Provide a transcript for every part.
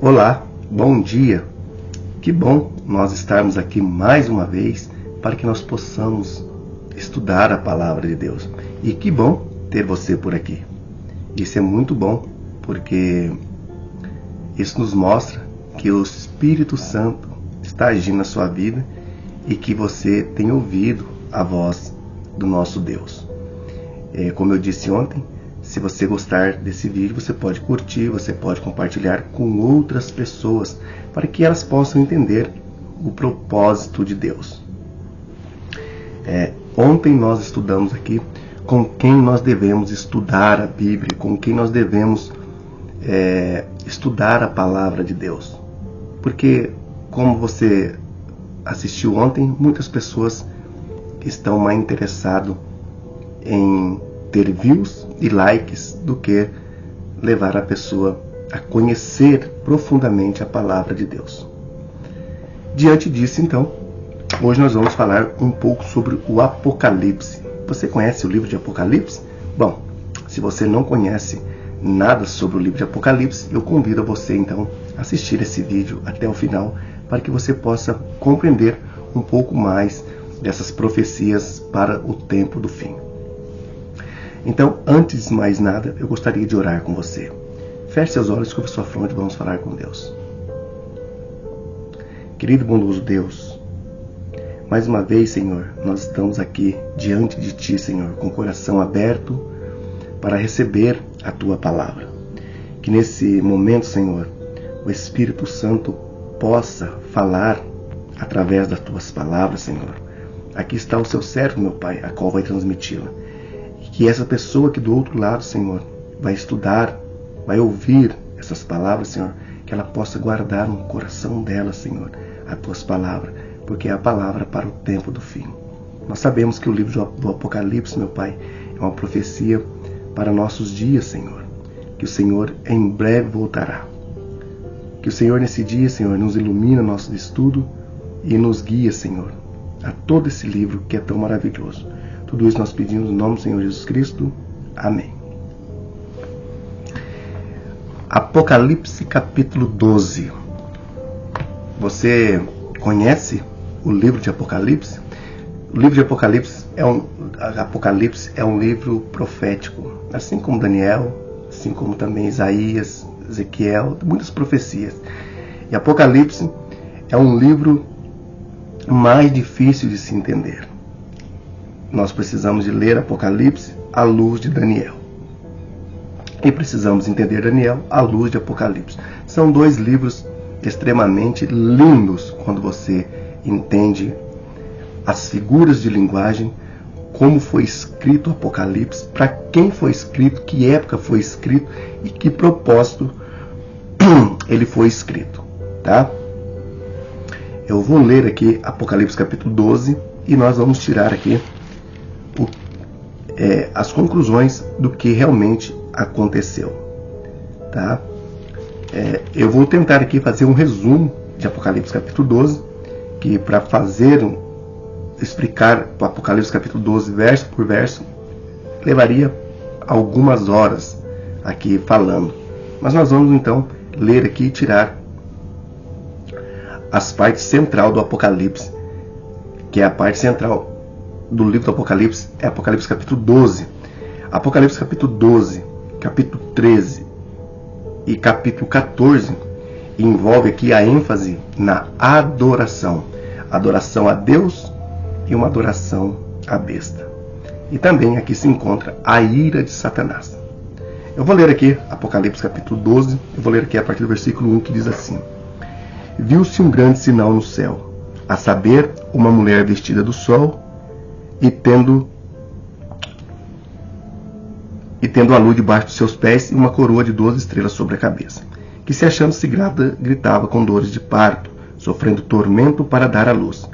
Olá, bom dia. Que bom nós estarmos aqui mais uma vez para que nós possamos estudar a palavra de Deus. E que bom ter você por aqui. Isso é muito bom, porque isso nos mostra que o Espírito Santo está agindo na sua vida e que você tem ouvido a voz do nosso Deus. Como eu disse ontem, se você gostar desse vídeo, você pode curtir, você pode compartilhar com outras pessoas para que elas possam entender o propósito de Deus. Ontem nós estudamos aqui com quem nós devemos estudar a Bíblia, com quem nós devemos estudar a palavra de Deus. Porque, como você assistiu ontem, muitas pessoas estão mais interessadas em ter views e likes do que levar a pessoa a conhecer profundamente a palavra de Deus. Diante disso, então, hoje nós vamos falar um pouco sobre o Apocalipse. Você conhece o livro de Apocalipse? Bom, se você não conhece nada sobre o livro de Apocalipse, eu convido você então a assistir esse vídeo até o final para que você possa compreender um pouco mais dessas profecias para o tempo do fim. Então, antes de mais nada, eu gostaria de orar com você. Feche seus olhos, curva sua fronte e vamos falar com Deus. Querido e bondoso Deus, mais uma vez, Senhor, nós estamos aqui diante de Ti, Senhor, com o coração aberto para receber a Tua palavra. Que nesse momento, Senhor, o Espírito Santo possa falar através das Tuas palavras, Senhor. Aqui está o Seu servo, meu Pai, a qual vai transmiti-la. Que essa pessoa aqui do outro lado, Senhor, vai estudar, vai ouvir essas palavras, Senhor, que ela possa guardar no coração dela, Senhor, as Tuas palavras, porque é a palavra para o tempo do fim. Nós sabemos que o livro do Apocalipse, meu Pai, é uma profecia para nossos dias, Senhor, que o Senhor em breve voltará. Que o Senhor nesse dia, Senhor, nos ilumina nosso estudo e nos guia, Senhor, a todo esse livro que é tão maravilhoso. Tudo isso nós pedimos no nome do Senhor Jesus Cristo. Amém. Apocalipse capítulo 12. Você conhece o livro de Apocalipse? O livro de Apocalipse é um livro profético, assim como Daniel, assim como também Isaías, Ezequiel, muitas profecias. E Apocalipse é um livro mais difícil de se entender. Nós precisamos de ler Apocalipse à luz de Daniel. E precisamos entender Daniel à luz de Apocalipse. São dois livros extremamente lindos quando você entende as figuras de linguagem, como foi escrito o Apocalipse, para quem foi escrito, que época foi escrito e que propósito ele foi escrito. Tá? Eu vou ler aqui Apocalipse capítulo 12 e nós vamos tirar aqui as conclusões do que realmente aconteceu. Tá? Eu vou tentar aqui fazer um resumo de Apocalipse capítulo 12, que para explicar o Apocalipse capítulo 12 verso por verso, levaria algumas horas aqui falando. Mas nós vamos então ler aqui e tirar as partes central do Apocalipse, que é a parte central do livro do Apocalipse, é Apocalipse capítulo 12. Apocalipse capítulo 12, capítulo 13 e capítulo 14 envolve aqui a ênfase na adoração. Adoração a Deus e uma adoração à besta. E também aqui se encontra a ira de Satanás. Eu vou ler aqui Apocalipse capítulo 12, eu vou ler aqui a partir do versículo 1, que diz assim: Viu-se um grande sinal no céu, a saber, uma mulher vestida do sol e tendo a lua debaixo dos seus pés e uma coroa de 12 estrelas sobre a cabeça, que se achando-se grávida, gritava com dores de parto, sofrendo tormento para dar à luz.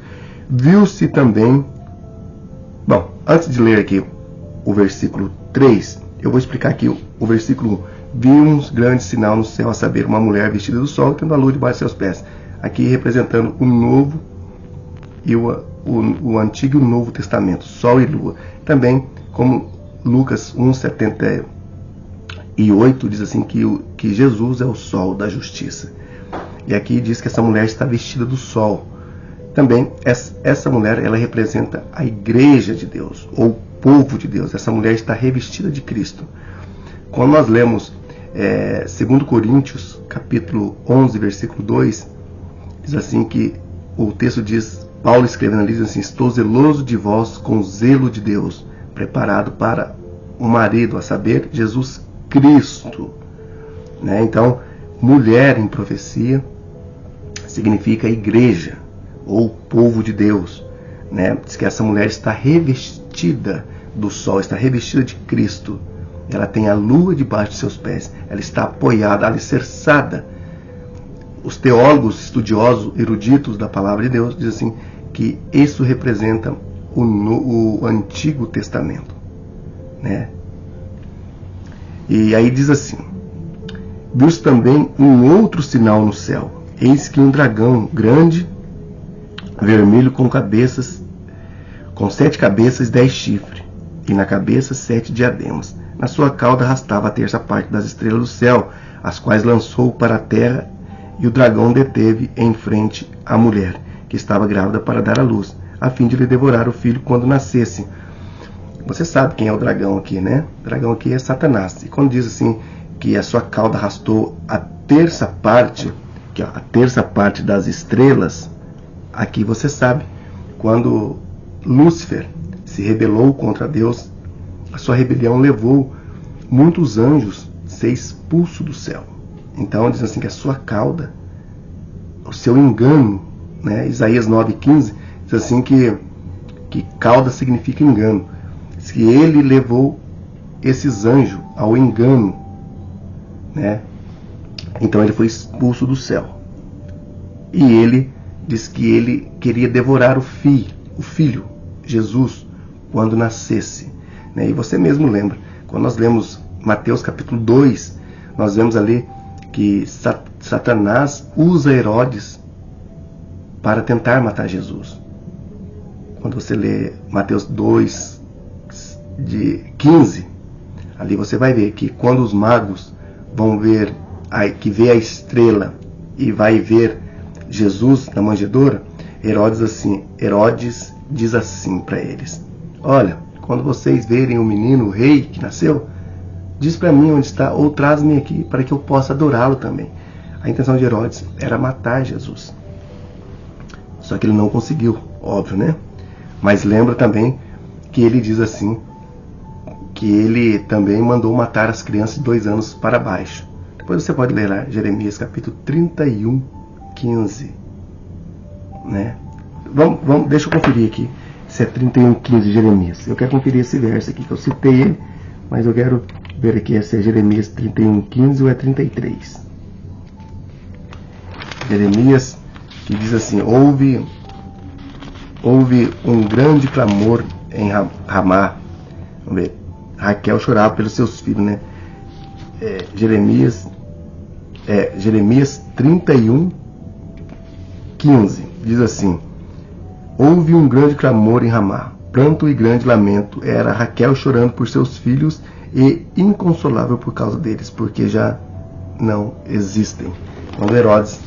Viu-se também... Bom, antes de ler aqui o versículo 3, eu vou explicar aqui o versículo 1. Viu um grande sinal no céu, a saber, uma mulher vestida do sol e tendo a lua debaixo dos seus pés. Aqui representando o novo e o Antigo e o Novo Testamento, Sol e Lua. Também, como Lucas 1,78 diz assim, que Jesus é o Sol da Justiça. E aqui diz que essa mulher está vestida do sol. Também essa mulher, ela representa a igreja de Deus, ou o povo de Deus. Essa mulher está revestida de Cristo. Quando nós lemos 2 Coríntios, capítulo 11, versículo 2, diz assim que o texto diz, Paulo escrevendo ali, diz assim: estou zeloso de vós com o zelo de Deus, preparado para o marido, a saber, Jesus Cristo. Né? Então, mulher em profecia significa igreja, ou povo de Deus. Né? Diz que essa mulher está revestida do sol, está revestida de Cristo. Ela tem a lua debaixo de seus pés. Ela está apoiada, alicerçada. Os teólogos, estudiosos, eruditos da palavra de Deus dizem assim, que isso representa o Antigo Testamento. Né? E aí diz assim: viu-se também um outro sinal no céu. Eis que um dragão grande, vermelho, com 7 cabeças e 10 chifres, e na cabeça 7 diademas. Na sua cauda arrastava a terça parte das estrelas do céu, as quais lançou para a terra, e o dragão deteve em frente à mulher, que estava grávida para dar à luz, a fim de lhe devorar o filho quando nascesse. Você sabe quem é o dragão aqui, né? O dragão aqui é Satanás. E quando diz assim que a sua cauda arrastou a terça parte, que a terça parte das estrelas, aqui você sabe, quando Lúcifer se rebelou contra Deus, a sua rebelião levou muitos anjos a ser expulsos do céu. Então diz assim que a sua cauda, o seu engano, né? Isaías 9,15 diz assim que cauda significa engano. Diz que ele levou esses anjos ao engano, né? Então ele foi expulso do céu. E ele diz que ele queria devorar o filho, Jesus, quando nascesse. Né? E você mesmo lembra, quando nós lemos Mateus capítulo 2, nós vemos ali que Satanás usa Herodes para tentar matar Jesus. Quando você lê Mateus 2, de 15, ali você vai ver que quando os magos vão ver, que vê a estrela e vai ver Jesus na manjedoura, Herodes diz assim para eles: olha, quando vocês verem o menino, o rei que nasceu, diz para mim onde está, ou traz-me aqui para que eu possa adorá-lo também. A intenção de Herodes era matar Jesus. Só que ele não conseguiu, óbvio, né? Mas lembra também que ele diz assim, que ele também mandou matar as crianças de 2 anos para baixo. Depois você pode ler lá, Jeremias capítulo 31, 15. Né? Deixa eu conferir aqui se é 31:15 de Jeremias. Eu quero conferir esse verso aqui, que eu citei ele, mas eu quero ver aqui se é Jeremias 31:15 ou é 33. Jeremias, que diz assim: houve um grande clamor em Ramá. Vamos ver, Raquel chorava pelos seus filhos, né? Jeremias 31:15 diz assim: houve um grande clamor em Ramá, pranto e grande lamento, era Raquel chorando por seus filhos e inconsolável por causa deles, porque já não existem. Quando Herodes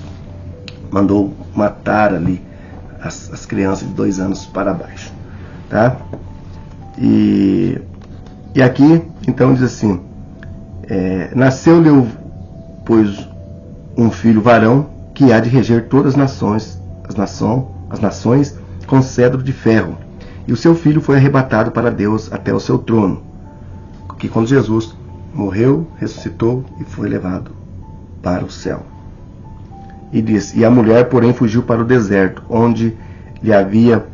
mandou matar ali as crianças de 2 anos para baixo, tá? E aqui então diz assim: nasceu-lhe, pois, um filho varão, que há de reger todas as nações com cedro de ferro, e o seu filho foi arrebatado para Deus até o seu trono. Que quando Jesus morreu, ressuscitou e foi levado para o céu. E diz: e a mulher, porém, fugiu para o deserto, onde lhe havia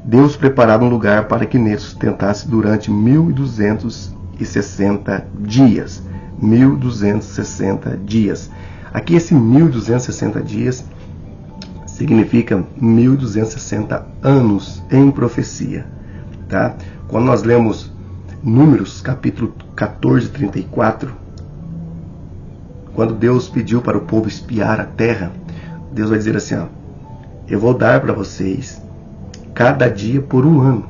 Deus preparado um lugar para que nele sustentasse durante 1260 dias. 1260 dias. Aqui esse 1260 dias significa 1260 anos em profecia. Tá? Quando nós lemos Números, capítulo 14, 34, quando Deus pediu para o povo espiar a terra, Deus vai dizer assim: eu vou dar para vocês cada dia por 1 ano.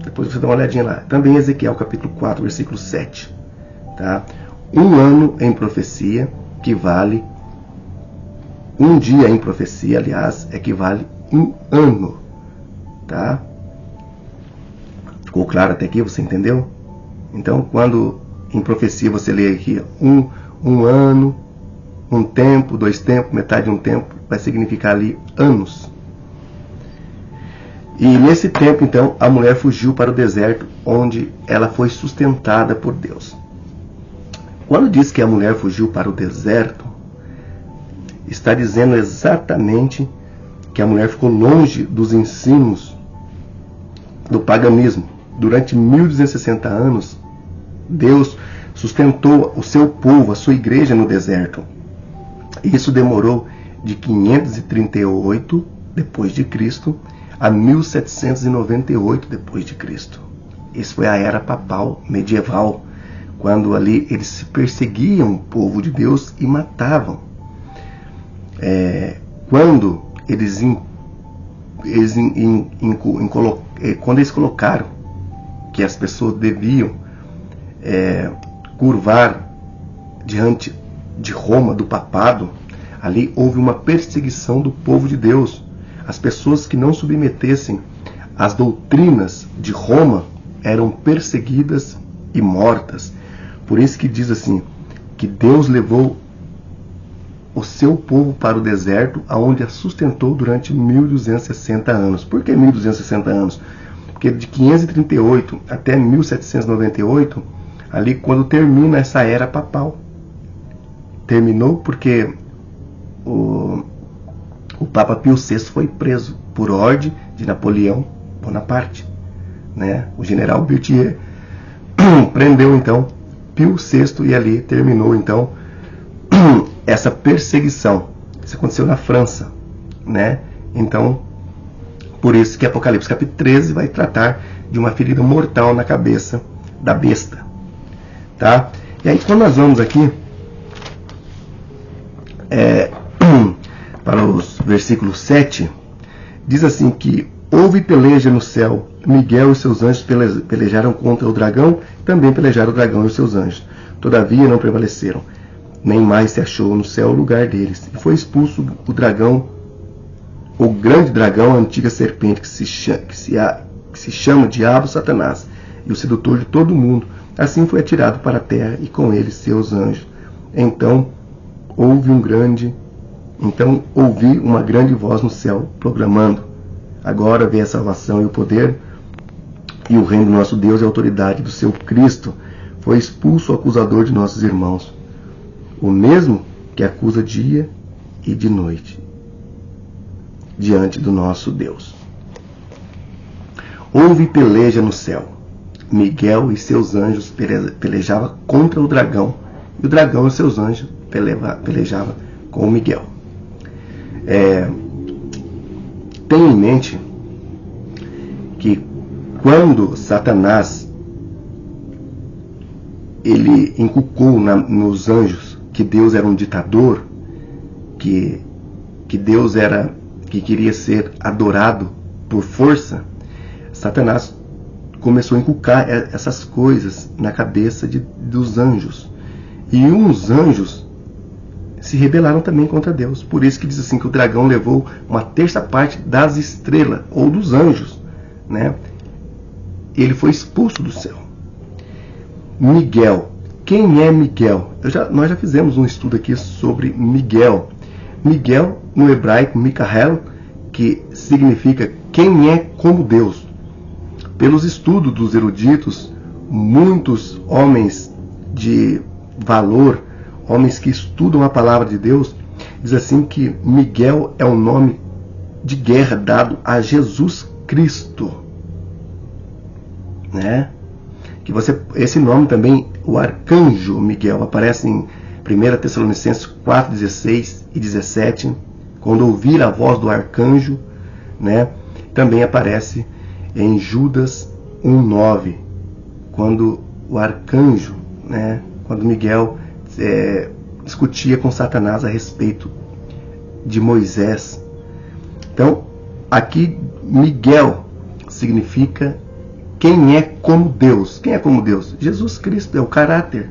Depois você dá uma olhadinha lá. Também Ezequiel capítulo 4, versículo 7. Tá? 1 ano em profecia que vale Um dia em profecia, aliás, equivale a um ano. Tá? Ficou claro até aqui? Você entendeu? Então, quando em profecia você lê aqui um ano, um tempo, 2 tempos, metade de um tempo, vai significar ali anos. E nesse tempo, então, a mulher fugiu para o deserto, onde ela foi sustentada por Deus. Quando diz que a mulher fugiu para o deserto, está dizendo exatamente que a mulher ficou longe dos ensinos do paganismo. Durante 1260 anos, Deus sustentou o seu povo, a sua igreja no deserto. Isso demorou de 538 depois de Cristo a 1798 depois de Cristo. Isso foi a era papal medieval, quando ali eles perseguiam o povo de Deus e matavam. Quando eles colocaram que as pessoas deviam curvar diante de Roma, do papado, ali houve uma perseguição do povo de Deus. As pessoas que não submetessem às doutrinas de Roma eram perseguidas e mortas. Por isso que diz assim, que Deus levou o seu povo para o deserto, aonde a sustentou durante 1260 anos. Por que 1260 anos? Porque de 538 até 1798, ali quando termina essa era papal. Terminou porque o Papa Pio VI foi preso por ordem de Napoleão Bonaparte, né? O general Berthier prendeu então Pio VI e ali terminou então essa perseguição. Isso aconteceu na França, né? Então, por isso que Apocalipse capítulo 13 vai tratar de uma ferida mortal na cabeça da besta, tá? E aí quando nós vamos aqui para os versículos 7, diz assim que houve peleja no céu, Miguel e seus anjos pelejaram contra o dragão, também pelejaram o dragão e os seus anjos. Todavia não prevaleceram, nem mais se achou no céu o lugar deles. E foi expulso o dragão, o grande dragão, a antiga serpente, que se chama Diabo, Satanás, e o sedutor de todo o mundo. Assim foi atirado para a terra, e com ele seus anjos. Então ouvi uma grande voz no céu, proclamando: agora vem a salvação e o poder, e o reino do nosso Deus e a autoridade do seu Cristo. Foi expulso o acusador de nossos irmãos, o mesmo que acusa dia e de noite, diante do nosso Deus. Houve peleja no céu. Miguel e seus anjos pelejavam contra o dragão, e o dragão e seus anjos pelejavam com Miguel. Tenha em mente que quando Satanás ele inculcou nos anjos que Deus era um ditador, que Deus que queria ser adorado por força, Satanás começou a inculcar essas coisas na cabeça dos anjos. E uns anjos se rebelaram também contra Deus. Por isso que diz assim que o dragão levou 1/3 das estrelas, ou dos anjos, né? Ele foi expulso do céu. Miguel. Quem é Miguel? Nós já fizemos um estudo aqui sobre Miguel. Miguel, no hebraico, Micael, que significa quem é como Deus. Pelos estudos dos eruditos, muitos homens de valor, homens que estudam a palavra de Deus, diz assim que Miguel é o nome de guerra dado a Jesus Cristo, né? Que esse nome também, o arcanjo Miguel, aparece em 1 Tessalonicenses 4, 16 e 17, quando ouvir a voz do arcanjo, né? Também aparece em Judas 1:9, quando o arcanjo, né? Quando Miguel discutia com Satanás a respeito de Moisés. Então, aqui Miguel significa quem é como Deus. Quem é como Deus? Jesus Cristo é o caráter.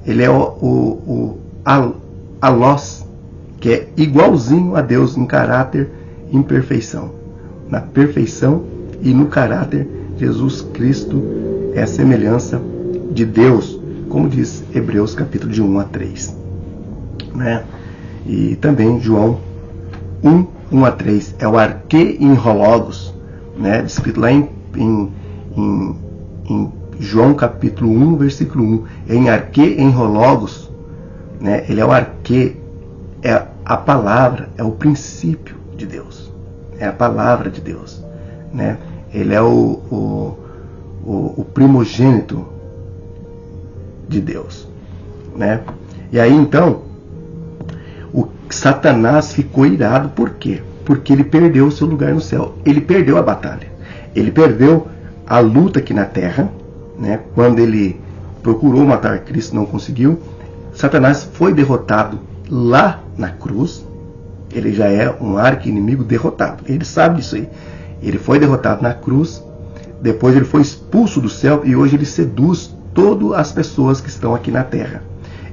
Ele é o alós, que é igualzinho a Deus em caráter e em perfeição. Na perfeição e no caráter, Jesus Cristo é a semelhança de Deus, como diz Hebreus capítulo de 1 a 3. Né? E também João 1 a 3 é o arque em hologos, né? Descrito lá em João capítulo 1, versículo 1, em arque em hologos, né? Ele é o arque, é a palavra, é o princípio de Deus, é a palavra de Deus, né? Ele é o primogênito de Deus, né? E aí então o Satanás ficou irado. Por quê? Porque ele perdeu o seu lugar no céu. Ele perdeu a batalha. Ele perdeu a luta aqui na terra, né? Quando ele procurou matar Cristo, não conseguiu. Satanás foi derrotado lá na cruz. Ele já é um arqui-inimigo derrotado. Ele sabe disso aí. Ele foi derrotado na cruz. Depois ele foi expulso do céu e hoje ele seduz todas as pessoas que estão aqui na terra.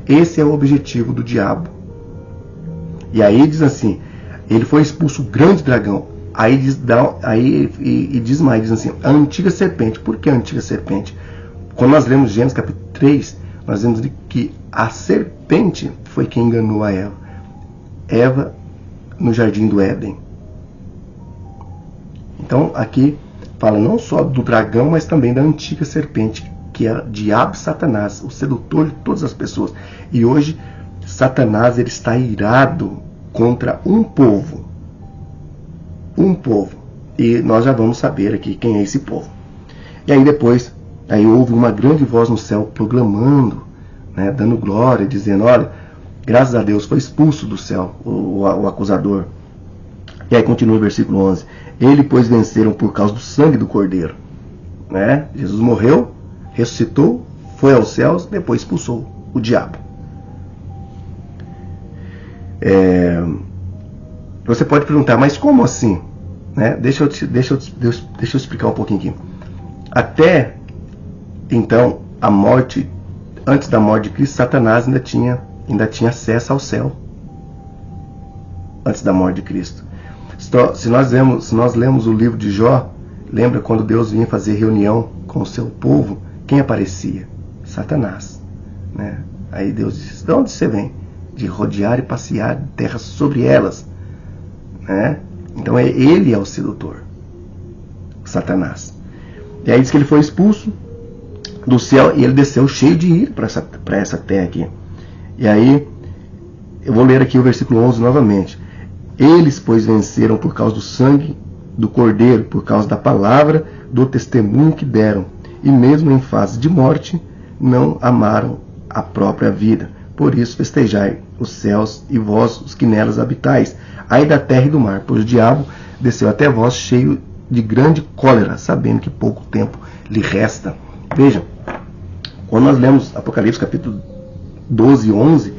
Esse é o objetivo do diabo. E aí diz assim, ele foi expulso o grande dragão. Aí diz assim, a antiga serpente. Por que a antiga serpente? Quando nós lemos Gênesis capítulo 3, nós vemos que a serpente foi quem enganou a Eva. Eva no jardim do Éden. Então aqui fala não só do dragão, mas também da antiga serpente, que é o diabo Satanás, o sedutor de todas as pessoas. E hoje Satanás ele está irado contra um povo. Um povo. E nós já vamos saber aqui quem é esse povo. E aí depois, aí houve uma grande voz no céu proclamando, né, dando glória, dizendo, olha, graças a Deus foi expulso do céu o acusador. E aí continua o versículo 11. Ele, pois, venceram por causa do sangue do Cordeiro. Né? Jesus morreu, ressuscitou, foi aos céus, depois expulsou o diabo. Você pode perguntar, mas como assim? Né? Deixa eu explicar um pouquinho aqui. Até então, a morte, antes da morte de Cristo, Satanás ainda tinha acesso ao céu. Antes da morte de Cristo. Se nós lemos o livro de Jó, lembra quando Deus vinha fazer reunião com o seu povo, quem aparecia? Satanás. Né? Aí Deus disse, de onde você vem? De rodear e passear terras sobre elas. Né? Então ele é o sedutor, Satanás. E aí diz que ele foi expulso do céu e ele desceu cheio de ira para essa terra aqui. E aí eu vou ler aqui o versículo 11 novamente. Eles, pois, venceram por causa do sangue do Cordeiro, por causa da palavra do testemunho que deram, e mesmo em fase de morte não amaram a própria vida. Por isso festejai os céus e vós os que nelas habitais, ai da terra e do mar, pois o diabo desceu até vós cheio de grande cólera, sabendo que pouco tempo lhe resta. Vejam, quando nós lemos Apocalipse capítulo 12 e 11,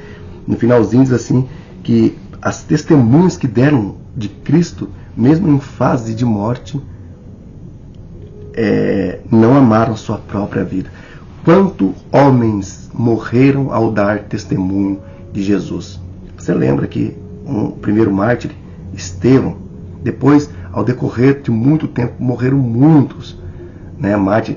no finalzinho diz assim, que as testemunhas que deram de Cristo, mesmo em fase de morte, não amaram sua própria vida. Quantos homens morreram ao dar testemunho de Jesus? Você lembra que o primeiro mártir, Estevão, depois, ao decorrer de muito tempo, morreram muitos, né, mártir.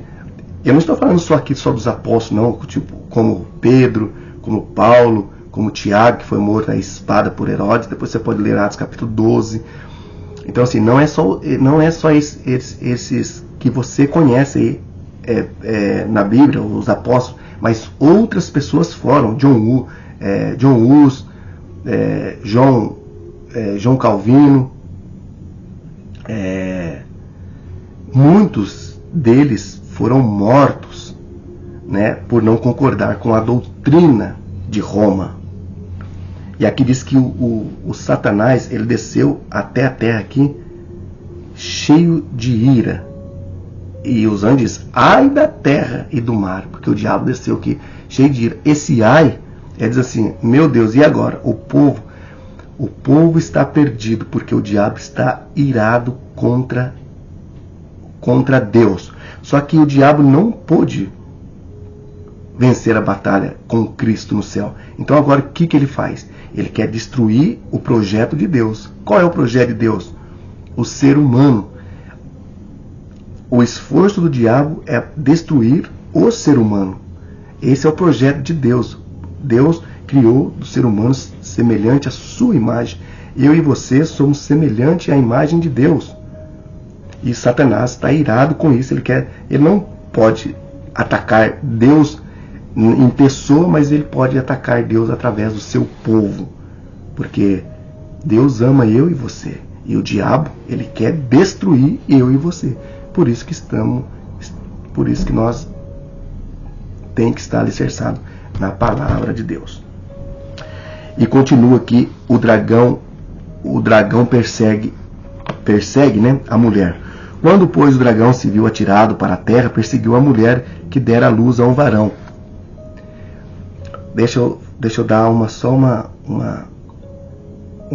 Eu não estou falando só aqui dos apóstolos, não, tipo, como Pedro, como Paulo, como Tiago, que foi morto à espada por Herodes. Depois você pode ler Atos capítulo 12. Então, assim, não é só esses que você conhece aí, na Bíblia, os apóstolos, mas outras pessoas foram. John Hus, João Calvino, muitos deles foram mortos, né, por não concordar com a doutrina de Roma. E aqui diz que o Satanás, ele desceu até a terra aqui cheio de ira. E os anjos dizem, ai da terra e do mar, porque o diabo desceu aqui cheio de ira. Esse ai, diz assim, meu Deus, e agora? O povo está perdido, porque o diabo está irado contra Deus. Só que o diabo não pôde vencer a batalha com Cristo no céu. Então agora o que ele faz? Ele quer destruir o projeto de Deus. Qual é o projeto de Deus? O ser humano. O esforço do diabo é destruir o ser humano. Esse é o projeto de Deus. Deus criou o ser humano semelhante à sua imagem. Eu e você somos semelhantes à imagem de Deus. E Satanás está irado com isso. Ele não pode atacar Deus em pessoa, mas ele pode atacar Deus através do seu povo. Porque Deus ama eu e você. E o diabo, ele quer destruir eu e você. Por isso que nós temos que estar alicerçados na palavra de Deus. E continua aqui, o dragão persegue, né, a mulher. Quando, pois, o dragão se viu atirado para a terra, perseguiu a mulher que dera à luz a um varão. Deixa eu dar um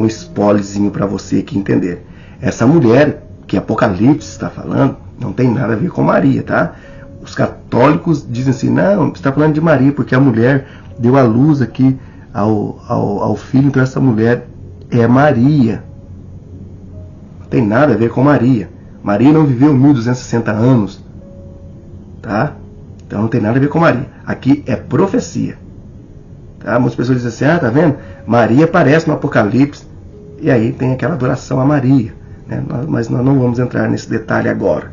spoilerzinho para você aqui entender. Essa mulher que Apocalipse está falando não tem nada a ver com Maria, tá? Os católicos dizem assim, não, você está falando de Maria, porque a mulher deu à luz aqui ao filho, então essa mulher é Maria. Não tem nada a ver com Maria. Maria não viveu 1260 anos, tá? Então não tem nada a ver com Maria. Aqui é profecia. Tá? Muitas pessoas dizem assim, tá vendo? Maria aparece no Apocalipse, e aí tem aquela adoração a Maria, né? Mas nós não vamos entrar nesse detalhe agora.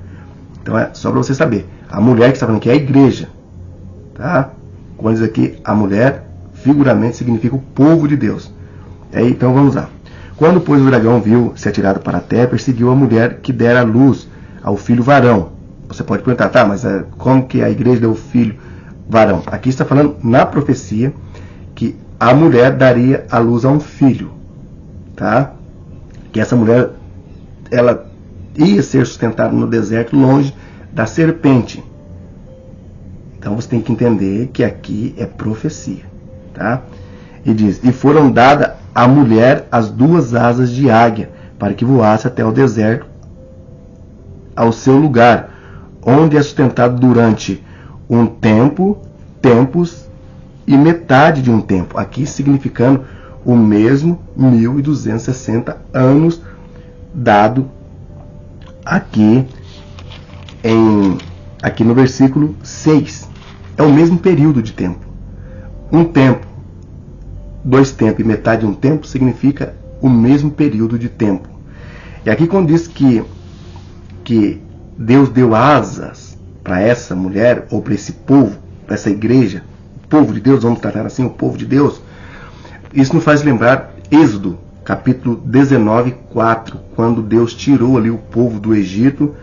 Então é só para você saber. A mulher que está falando aqui é a igreja. Tá? Quando diz aqui, a mulher, figuramente, significa o povo de Deus. Então vamos lá. Quando, pois, o dragão viu se atirado para a terra, perseguiu a mulher que dera à luz ao filho varão. Você pode perguntar, tá, mas como que a igreja deu o filho varão? Aqui está falando na profecia que a mulher daria à luz a um filho. Tá? Que essa mulher, ela ia ser sustentada no deserto, longe da serpente. Então você tem que entender que aqui é profecia. Tá? E diz, e foram dadas à mulher as 2 asas de águia, para que voasse até o deserto, ao seu lugar, onde é sustentado durante um tempo, tempos e metade de um tempo. Aqui significando o mesmo 1260 anos dado aqui no versículo 6. É o mesmo período de tempo. Um tempo, 2 tempos e metade de um tempo significa o mesmo período de tempo. E aqui quando diz que Deus deu asas para essa mulher, ou para esse povo, para essa igreja, o povo de Deus, vamos tratar assim, o povo de Deus, isso nos faz lembrar Êxodo, capítulo 19, 4, quando Deus tirou ali o povo do Egito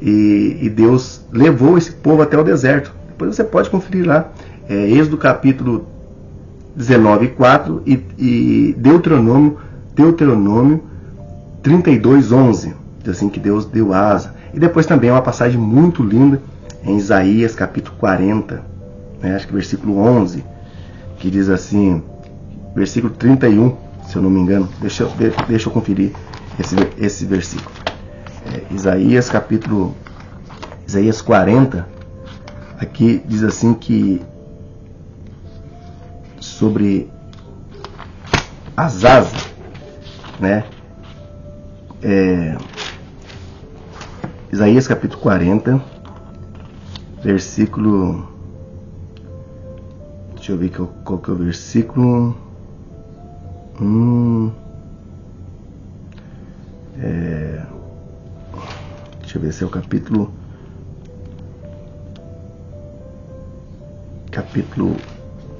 e Deus levou esse povo até o deserto. Depois você pode conferir lá, Êxodo capítulo 19, 4 e Deuteronômio 32, 11. Diz assim que Deus deu asa. E depois também é uma passagem muito linda em Isaías capítulo 40, né, acho que versículo 11, que diz assim, versículo 31, se eu não me engano, deixa eu conferir esse versículo. Isaías 40, aqui diz assim que sobre as asas, né? Isaías capítulo 40, versículo, deixa eu ver qual que é o versículo. Deixa eu ver se é o capítulo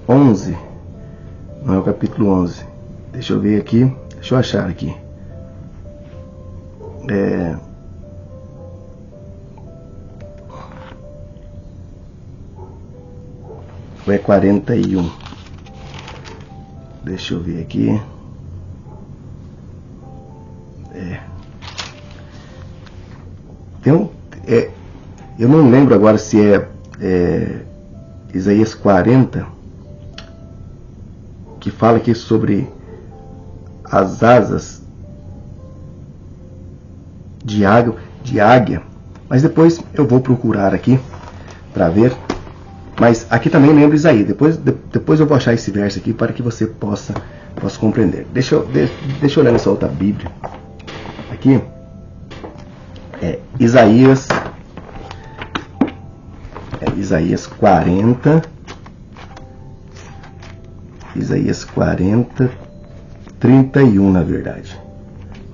11. Não é o capítulo 11. Deixa eu ver aqui. Deixa eu achar aqui. É 41. Deixa eu ver aqui. Então, eu não lembro agora se é Isaías 40, que fala aqui sobre as asas de águia, mas depois eu vou procurar aqui para ver Mas aqui também lembra Isaías. Depois eu vou achar esse verso aqui para que você possa compreender. Deixa eu olhar nessa outra Bíblia. Aqui é Isaías 40. Isaías 40, 31, na verdade.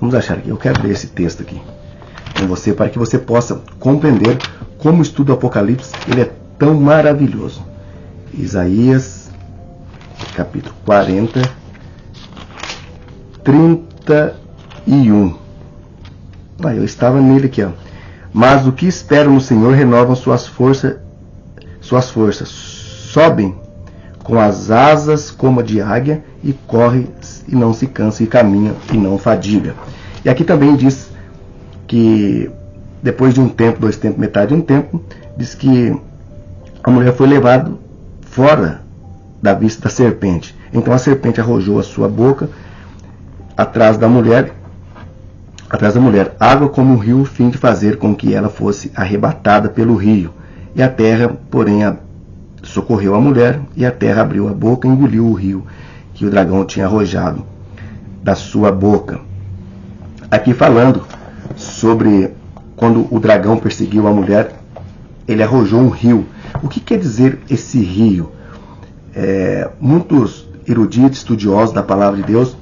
Vamos achar aqui. Eu quero ler esse texto aqui com você para que você possa compreender como o estudo do Apocalipse ele é tão maravilhoso. Isaías, capítulo 40, 31. Eu estava nele aqui, ó. Mas o que esperam no Senhor renovam suas forças, sobem com as asas como a de águia, e corre e não se cansa, e caminha e não fadiga. E aqui também diz que depois de um tempo, 2 tempos, metade de um tempo, diz que a mulher foi levada fora da vista da serpente. Então a serpente arrojou a sua boca atrás da mulher, água como um rio, fim de fazer com que ela fosse arrebatada pelo rio. E a terra, porém, socorreu a mulher, e a terra abriu a boca e engoliu o rio que o dragão tinha arrojado da sua boca. Aqui falando sobre quando o dragão perseguiu a mulher, ele arrojou um rio. O que quer dizer esse rio? Muitos eruditos, estudiosos da palavra de Deus,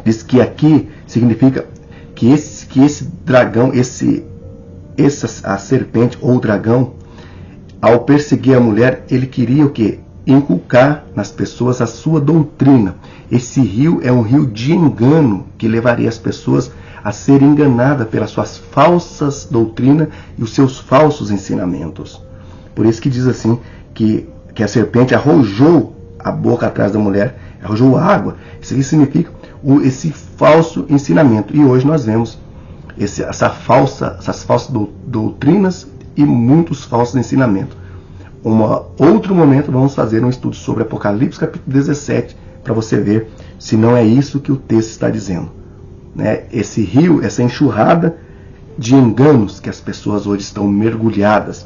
diz que aqui significa que esse dragão, a serpente ou o dragão, ao perseguir a mulher, ele queria o quê? Inculcar nas pessoas a sua doutrina. Esse rio é um rio de engano que levaria as pessoas a serem enganadas pelas suas falsas doutrinas e os seus falsos ensinamentos. Por isso que diz assim que a serpente arrojou a boca atrás da mulher, arrojou água. Isso aqui significa esse falso ensinamento. E hoje nós vemos essas falsas doutrinas e muitos falsos ensinamentos. Outro momento vamos fazer um estudo sobre Apocalipse capítulo 17 para você ver se não é isso que o texto está dizendo. Esse rio, essa enxurrada de enganos que as pessoas hoje estão mergulhadas.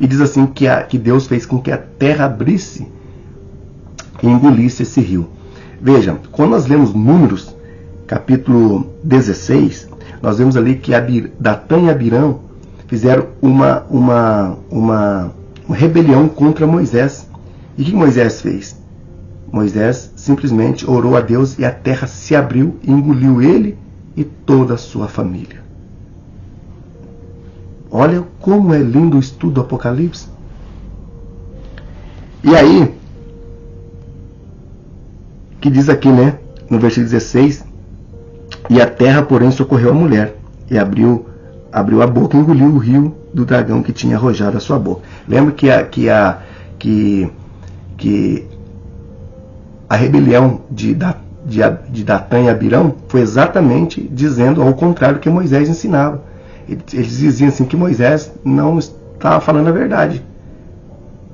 E diz assim que Deus fez com que a terra abrisse e engolisse esse rio. Veja, quando nós lemos Números capítulo 16, nós vemos ali que Datã e Abirão fizeram uma rebelião contra Moisés. E o que Moisés fez? Moisés simplesmente orou a Deus e a terra se abriu e engoliu ele e toda a sua família. Olha como é lindo o estudo do Apocalipse. E aí, que diz aqui, no versículo 16, e a terra, porém, socorreu a mulher, e abriu a boca e engoliu o rio do dragão que tinha arrojado a sua boca. Lembra que a rebelião de Datã e Abirão foi exatamente dizendo ao contrário que Moisés ensinava. Eles diziam assim que Moisés não estava falando a verdade.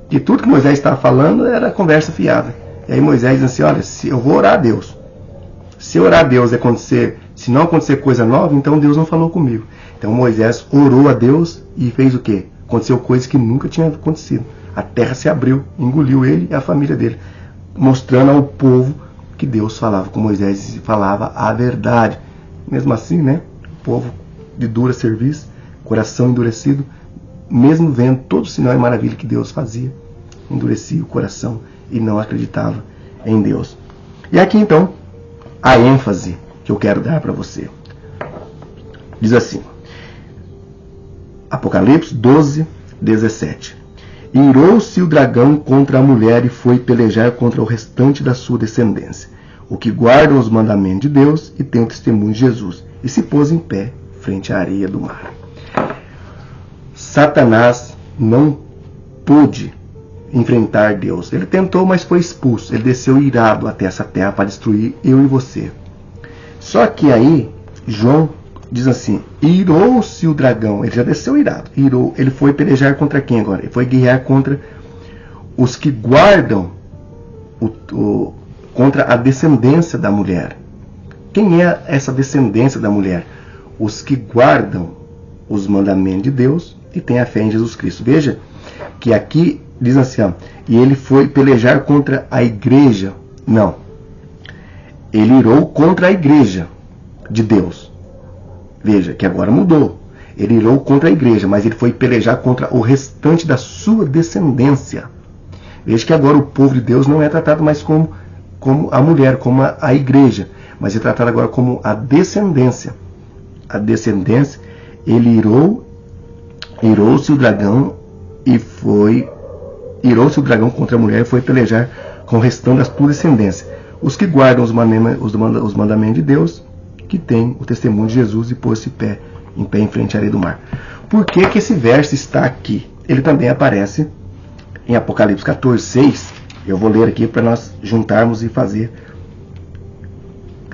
Que tudo que Moisés estava falando era conversa fiada. E aí Moisés diz assim, olha, se eu vou orar a Deus. Se orar a Deus se não acontecer coisa nova, então Deus não falou comigo. Então Moisés orou a Deus e fez o quê? Aconteceu coisa que nunca tinha acontecido. A terra se abriu, engoliu ele e a família dele, mostrando ao povo que Deus falava com Moisés e falava a verdade. Mesmo assim, o povo de dura serviço, coração endurecido, mesmo vendo todo o sinal e maravilha que Deus fazia, endurecia o coração e não acreditava em Deus. E aqui então, a ênfase que eu quero dar para você. Diz assim, Apocalipse 12, 17. Irou-se o dragão contra a mulher e foi pelejar contra o restante da sua descendência, o que guardam os mandamentos de Deus e tem o testemunho de Jesus, e se pôs em pé frente à areia do mar. Satanás não pôde enfrentar Deus. Ele tentou, mas foi expulso. Ele desceu irado até essa terra para destruir eu e você. Só que aí, João diz assim, irou-se o dragão. Ele já desceu irado. Ele foi pelejar contra quem agora? Ele foi guerrear contra os que guardam contra a descendência da mulher. Quem é essa descendência da mulher? Os que guardam os mandamentos de Deus e têm a fé em Jesus Cristo. Veja que aqui diz assim, ó, e ele foi pelejar contra a igreja. Não. Ele irou contra a igreja de Deus. Veja, que agora mudou. Ele irou contra a igreja, mas ele foi pelejar contra o restante da sua descendência. Veja que agora o povo de Deus não é tratado mais como a mulher, como a igreja, mas é tratado agora como a descendência. A descendência, ele irou-se o dragão e foi... Irou-se o dragão contra a mulher e foi pelejar com o restante da sua descendência. Os que guardam os mandamentos de Deus, que tem o testemunho de Jesus e pôs-se em pé em frente à areia do mar. Por que que esse verso está aqui? Ele também aparece em Apocalipse 14:6. Eu vou ler aqui para nós juntarmos e fazer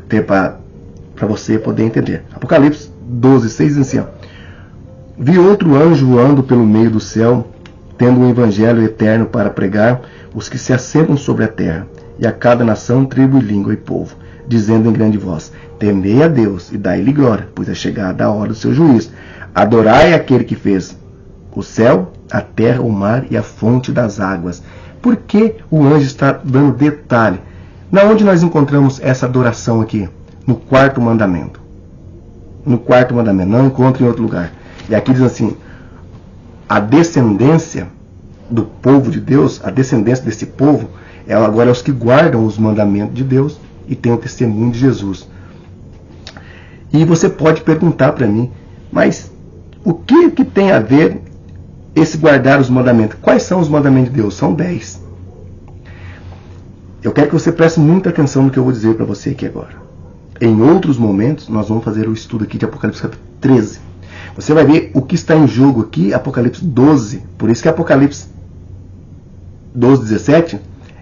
para você poder entender. Apocalipse 12:6 diz assim, ó, vi outro anjo voando pelo meio do céu, tendo um evangelho eterno para pregar os que se assentam sobre a terra, e a cada nação, tribo, língua e povo, dizendo em grande voz, temei a Deus e dai-lhe glória, pois é chegada a hora do seu juízo. Adorai aquele que fez o céu, a terra, o mar e a fonte das águas. Por que o anjo está dando detalhe? Na onde nós encontramos essa adoração aqui? No quarto mandamento. No quarto mandamento, não encontra em outro lugar. E aqui diz assim, a descendência do povo de Deus, a descendência desse povo, agora é os que guardam os mandamentos de Deus e tem o testemunho de Jesus. E você pode perguntar para mim, mas o que tem a ver esse guardar os mandamentos? Quais são os mandamentos de Deus? São 10. Eu quero que você preste muita atenção no que eu vou dizer para você aqui agora. Em outros momentos, nós vamos fazer o estudo aqui de Apocalipse 13. Você vai ver o que está em jogo aqui, Apocalipse 12. Por isso que Apocalipse 12:17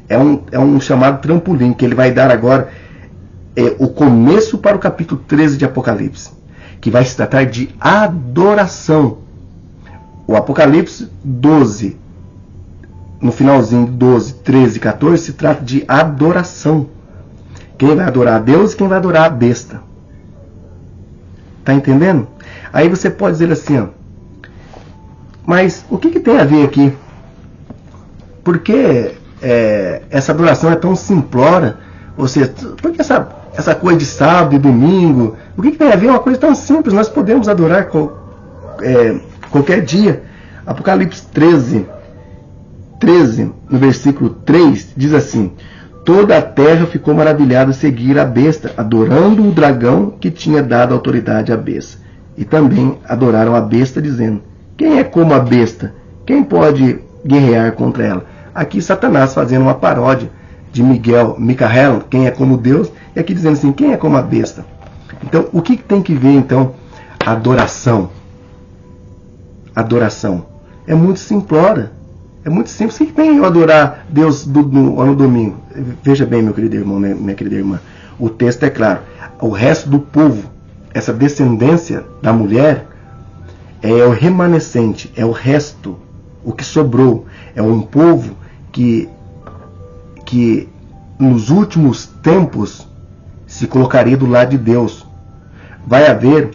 é um chamado trampolim, que ele vai dar agora o começo para o capítulo 13 de Apocalipse, que vai se tratar de adoração. O Apocalipse 12, no finalzinho de 12, 13 e 14, se trata de adoração. Quem vai adorar a Deus e quem vai adorar a besta. Está entendendo? Aí você pode dizer assim, ó, mas o que tem a ver aqui? Por que essa adoração é tão simplória? Ou seja, por que essa coisa de sábado e domingo? O que tem a ver? É uma coisa tão simples, nós podemos adorar qualquer dia. Apocalipse 13, no versículo 3, diz assim, toda a terra ficou maravilhada a seguir a besta, adorando o dragão que tinha dado autoridade à besta. E também adoraram a besta, dizendo, quem é como a besta? Quem pode guerrear contra ela? Aqui Satanás fazendo uma paródia de Micael, quem é como Deus, e aqui dizendo assim, quem é como a besta? Então, o que tem que ver, então, adoração? Adoração. É muito simplória. É muito simples. O que tem eu adorar Deus no domingo? Veja bem, meu querido irmão, minha querida irmã. O texto é claro. O resto do povo, essa descendência da mulher, é o remanescente, é o resto, o que sobrou. É um povo que nos últimos tempos se colocaria do lado de Deus. Vai haver,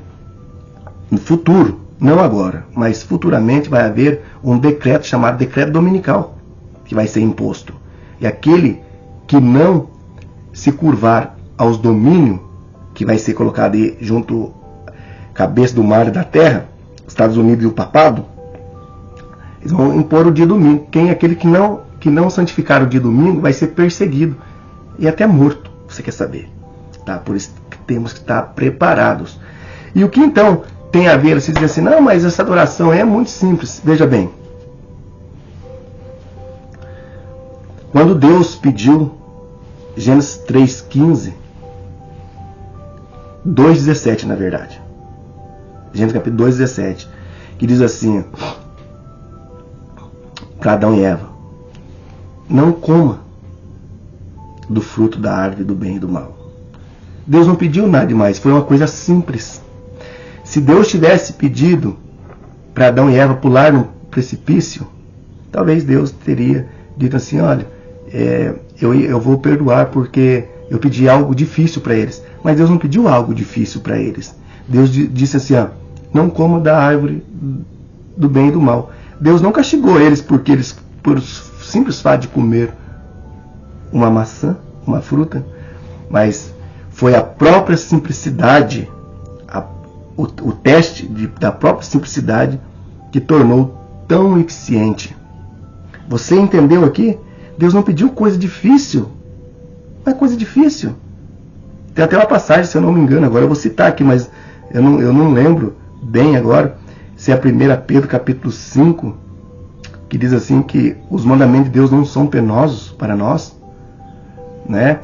no futuro, não agora, mas futuramente vai haver um decreto chamado decreto dominical, que vai ser imposto. E aquele que não se curvar aos domínios, que vai ser colocado aí junto à cabeça do mar e da terra, Estados Unidos e o papado, eles vão impor o dia domingo. Quem é aquele que não santificar o dia domingo vai ser perseguido e até morto, você quer saber. Tá? Por isso que temos que estar preparados. E o que então tem a ver, se diz assim, não, mas essa adoração é muito simples. Veja bem, quando Deus pediu, Gênesis 3:15, 2:17 na verdade, Gênesis capítulo 2:17, que diz assim, para Adão e Eva, não coma do fruto da árvore do bem e do mal. Deus não pediu nada demais, foi uma coisa simples. Se Deus tivesse pedido para Adão e Eva pular no precipício, talvez Deus teria dito assim, olha, eu vou perdoar porque eu pedi algo difícil para eles. Mas Deus não pediu algo difícil para eles. Deus disse assim, ó, não coma da árvore do bem e do mal. Deus não castigou eles porque eles por simples fato de comer uma maçã, uma fruta, mas foi a própria simplicidade, o teste da própria simplicidade que tornou tão eficiente. Você entendeu aqui? Deus não pediu coisa difícil. Não é coisa difícil. Tem até uma passagem, se eu não me engano, agora eu vou citar aqui, mas eu não lembro bem agora, se é 1 Pedro capítulo 5, que diz assim que os mandamentos de Deus não são penosos para nós, né?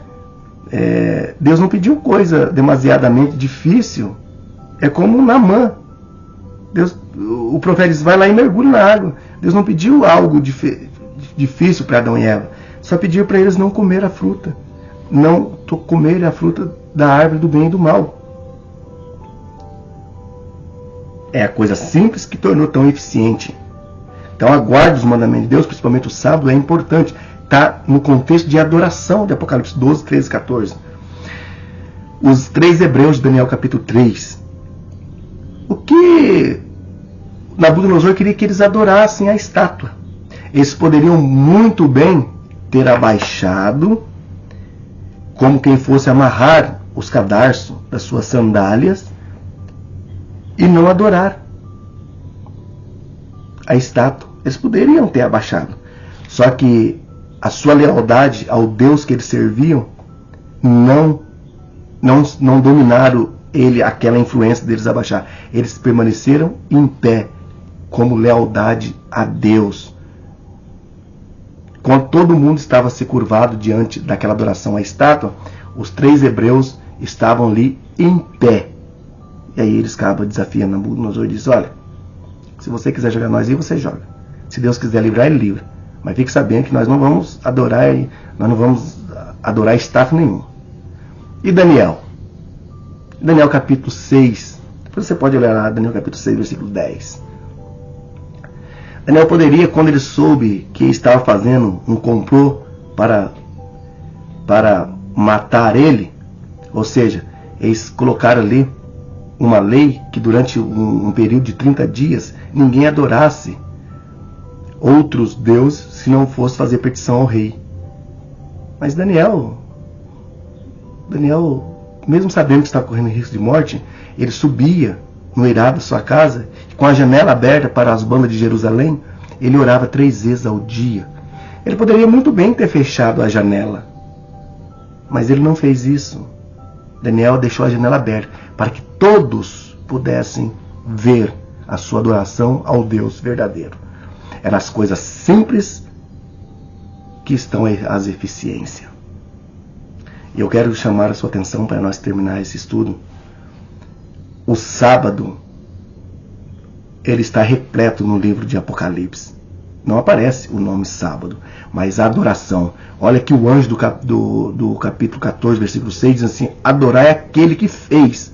Deus não pediu coisa demasiadamente difícil. É como Naamã. O profeta diz, vai lá e mergulha na água. Deus não pediu algo difícil para Adão e Eva. Só pediu para eles não comer a fruta. Não comer a fruta da árvore do bem e do mal. É a coisa simples que tornou tão eficiente. Então aguarde os mandamentos de Deus, principalmente o sábado, é importante. Está no contexto de adoração de Apocalipse 12, 13 e 14. Os 3 hebreus de Daniel capítulo 3. O que Nabucodonosor queria que eles adorassem a estátua. Eles poderiam muito bem ter abaixado, como quem fosse amarrar os cadarços das suas sandálias e não adorar a estátua. Eles poderiam ter abaixado. Só que a sua lealdade ao Deus que eles serviam não dominaram aquela influência deles abaixar. Eles permaneceram em pé como lealdade a Deus. Quando todo mundo estava se curvado diante daquela adoração à estátua, os 3 hebreus estavam ali em pé. E aí eles acabam desafiando Nabucodonosor e diz, olha, se você quiser jogar nós aí, você joga. Se Deus quiser livrar, ele livra. Mas fique sabendo que nós não vamos adorar estátua nenhuma. E Daniel? Daniel capítulo 6. Depois você pode olhar lá, Daniel capítulo 6, versículo 10. Daniel poderia, quando ele soube que estava fazendo um complô para matar ele, ou seja, eles colocaram ali uma lei que durante um período de 30 dias ninguém adorasse outros deuses se não fosse fazer petição ao rei. Mas Daniel, mesmo sabendo que estava correndo risco de morte, ele subia no eirado da sua casa, com a janela aberta para as bandas de Jerusalém, ele orava 3 vezes ao dia. Ele poderia muito bem ter fechado a janela, mas ele não fez isso. Daniel deixou a janela aberta para que todos pudessem ver a sua adoração ao Deus verdadeiro. Eram as coisas simples que estão as eficiências. E eu quero chamar a sua atenção para nós terminar esse estudo. O sábado, ele está repleto no livro de Apocalipse. Não aparece o nome sábado, mas a adoração. Olha que o anjo do capítulo 14, versículo 6 diz assim, adorar é aquele que fez.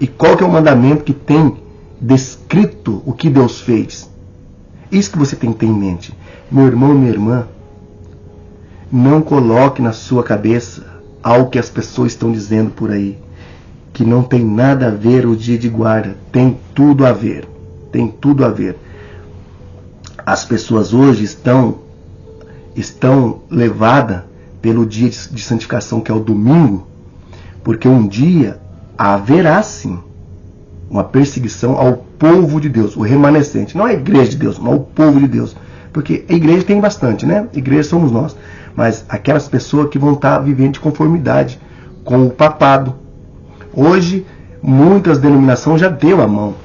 E qual que é o mandamento que tem descrito o que Deus fez? Isso que você tem que ter em mente. Meu irmão, minha irmã, não coloque na sua cabeça algo que as pessoas estão dizendo por aí, que não tem nada a ver o dia de guarda. Tem tudo a ver. Tem tudo a ver. As pessoas hoje estão levadas pelo dia de santificação, que é o domingo, porque um dia haverá sim uma perseguição ao povo de Deus, o remanescente, não a igreja de Deus, mas o povo de Deus, porque a igreja tem bastante, né? A igreja somos nós, mas aquelas pessoas que vão estar vivendo de conformidade com o papado. Hoje muitas denominações já deu a mão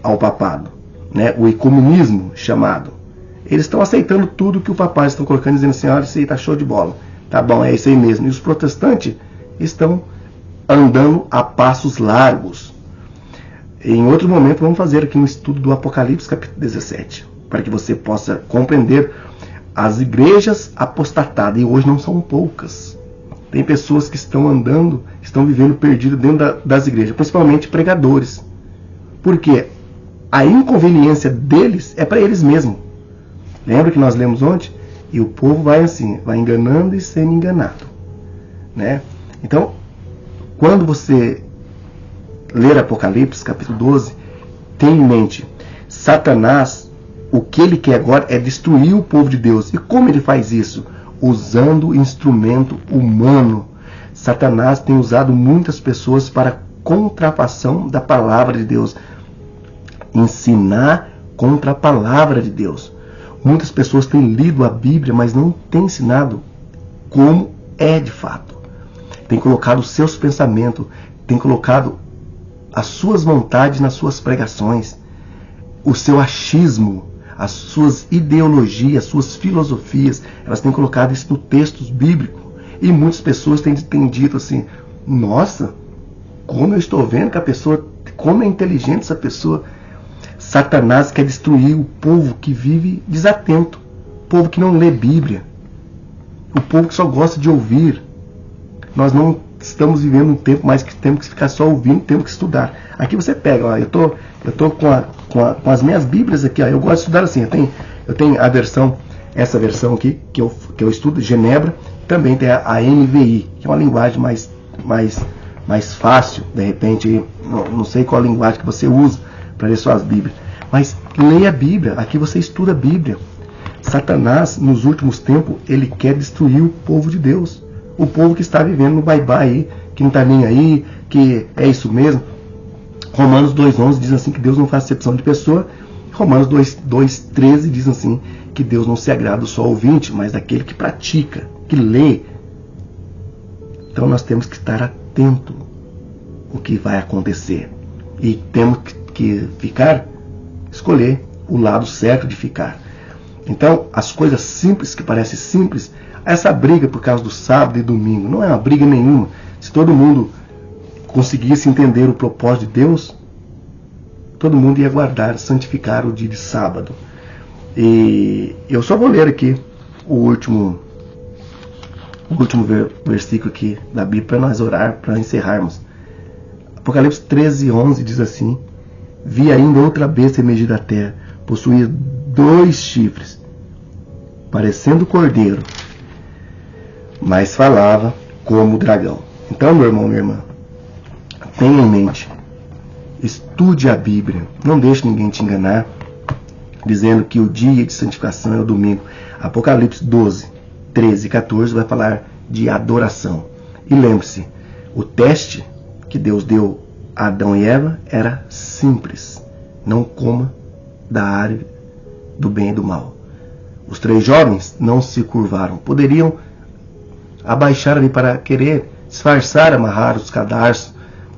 ao papado, né? O ecumenismo chamado. Eles estão aceitando tudo que o papado estão colocando, dizendo assim, olha, isso aí tá show de bola, tá bom, é isso aí mesmo. E os protestantes estão andando a passos largos. Em outro momento vamos fazer aqui um estudo do Apocalipse capítulo 17, para que você possa compreender as igrejas apostatadas, e hoje não são poucas. Tem pessoas que estão andando, estão vivendo perdido dentro das igrejas, principalmente pregadores. Porque a inconveniência deles é para eles mesmos. Lembra que nós lemos ontem? E o povo vai assim, vai enganando e sendo enganado, né? Então, quando você ler Apocalipse capítulo 12, tenha em mente, Satanás o que ele quer agora é destruir o povo de Deus. E como ele faz isso? Usando instrumento humano. Satanás tem usado muitas pessoas para contrafação da palavra de Deus. Ensinar contra a palavra de Deus. Muitas pessoas têm lido a Bíblia, mas não têm ensinado como é de fato. Tem colocado os seus pensamentos, tem colocado as suas vontades nas suas pregações, o seu achismo, as suas ideologias, as suas filosofias, elas têm colocado isso no texto bíblico. E muitas pessoas têm dito assim, nossa, como eu estou vendo que a pessoa, como é inteligente essa pessoa. Satanás quer destruir o povo que vive desatento, o povo que não lê Bíblia, o povo que só gosta de ouvir. Nós não estamos vivendo um tempo mais que temos que ficar só ouvindo, temos que estudar. Aqui você pega, ó, eu tô com as minhas Bíblias aqui, ó, eu gosto de estudar assim, eu tenho a versão, essa versão aqui, que eu estudo, Genebra, também tem a NVI, que é uma linguagem mais fácil, de repente, não sei qual a linguagem que você usa para ler suas Bíblias, mas leia a Bíblia, aqui você estuda a Bíblia. Satanás, nos últimos tempos, ele quer destruir o povo de Deus, o povo que está vivendo no bye-bye aí, que não está nem aí, que é isso mesmo. Romanos 2,11 diz assim que Deus não faz acepção de pessoa. Romanos 2,13 diz assim que Deus não se agrada só ao ouvinte, mas daquele que pratica, que lê. Então nós temos que estar atento ao que vai acontecer. E temos que escolher o lado certo de ficar. Então, as coisas simples, que parecem simples, essa briga por causa do sábado e domingo, não é uma briga nenhuma. Se todo mundo conseguisse entender o propósito de Deus, todo mundo ia guardar, santificar o dia de sábado. E eu só vou ler aqui o último versículo aqui da Bíblia para nós orar, para encerrarmos. Apocalipse 13:11 diz assim: vi ainda outra besta emergir da terra, possuía 2 chifres, parecendo cordeiro, mas falava como dragão. Então, meu irmão, minha irmã, tenha em mente, estude a Bíblia, não deixe ninguém te enganar, dizendo que o dia de santificação é o domingo. Apocalipse 12, 13 e 14 vai falar de adoração. E lembre-se, o teste que Deus deu a Adão e Eva era simples: não coma da árvore do bem e do mal. Os 3 jovens não se curvaram, poderiam abaixar ali para querer disfarçar, amarrar os cadarços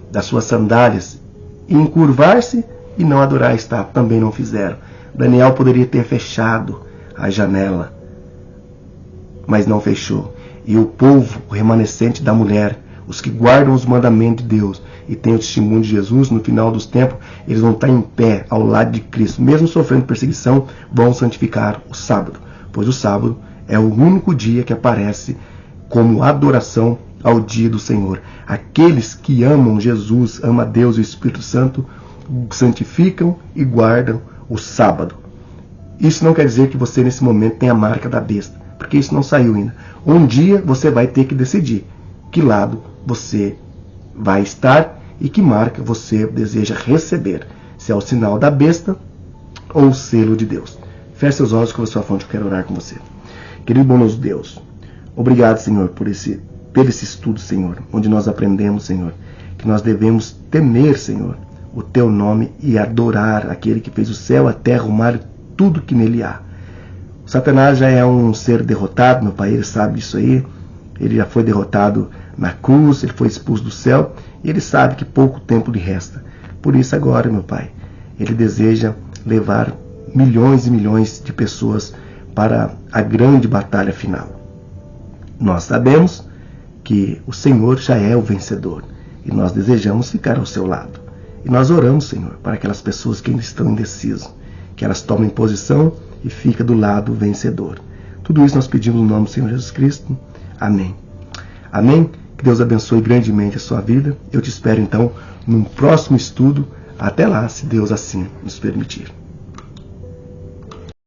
das suas sandálias e encurvar-se e não adorar a estátua, também não fizeram. Daniel poderia ter fechado a janela, mas não fechou. E o povo, o remanescente da mulher, os que guardam os mandamentos de Deus e têm o testemunho de Jesus, no final dos tempos, eles vão estar em pé ao lado de Cristo, mesmo sofrendo perseguição, vão santificar o sábado, pois o sábado é o único dia que aparece como adoração ao dia do Senhor. Aqueles que amam Jesus, amam a Deus e o Espírito Santo, santificam e guardam o sábado. Isso não quer dizer que você nesse momento tem a marca da besta, porque isso não saiu ainda. Um dia você vai ter que decidir que lado você vai estar e que marca você deseja receber, se é o sinal da besta ou o selo de Deus. Feche seus olhos, com a sua fonte, eu quero orar com você. Querido bondoso Deus, obrigado, Senhor, por esse estudo, Senhor, onde nós aprendemos, Senhor, que nós devemos temer, Senhor, o Teu nome e adorar aquele que fez o céu, a terra, o mar e tudo que nele há. O Satanás já é um ser derrotado, meu Pai, ele sabe disso aí. Ele já foi derrotado na cruz, ele foi expulso do céu, e ele sabe que pouco tempo lhe resta. Por isso agora, meu Pai, ele deseja levar milhões e milhões de pessoas para a grande batalha final. Nós sabemos que o Senhor já é o vencedor, e nós desejamos ficar ao seu lado. E nós oramos, Senhor, para aquelas pessoas que ainda estão indecisas, que elas tomem posição e fiquem do lado vencedor. Tudo isso nós pedimos no nome do Senhor Jesus Cristo. Amém. Amém? Que Deus abençoe grandemente a sua vida. Eu te espero então num próximo estudo. Até lá, se Deus assim nos permitir.